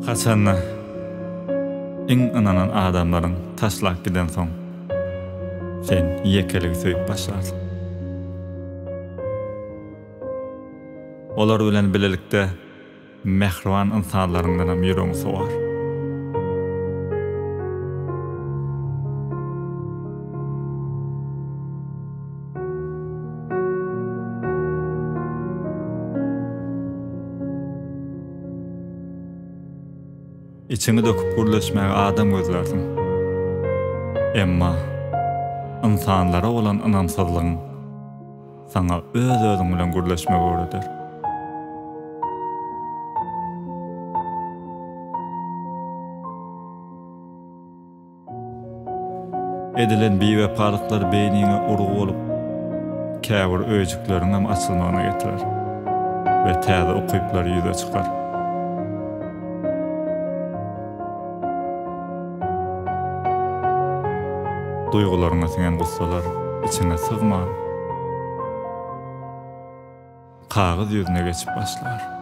Haçanna iň ananan adamlaryň taşlap giden soň sen ýekelik söýüp başlardy. Olar bilen bilelikde mehriban insanlaryňdan ýüregiň soğar. İçini döküp gürleşmäge adam gözlerdim. Emma insanlara olan inamsızlygyň sana öz-özüň bilen gürleşmek öğreter. Edilen bewepalıklar beýniňe urug bolup, käbir öýjükleriň açylmagyna getirer we täze okyplar ýüze çykar. Duygularyňa singen gussalar içine sığmar. Kağız yüzüne geçip başlar.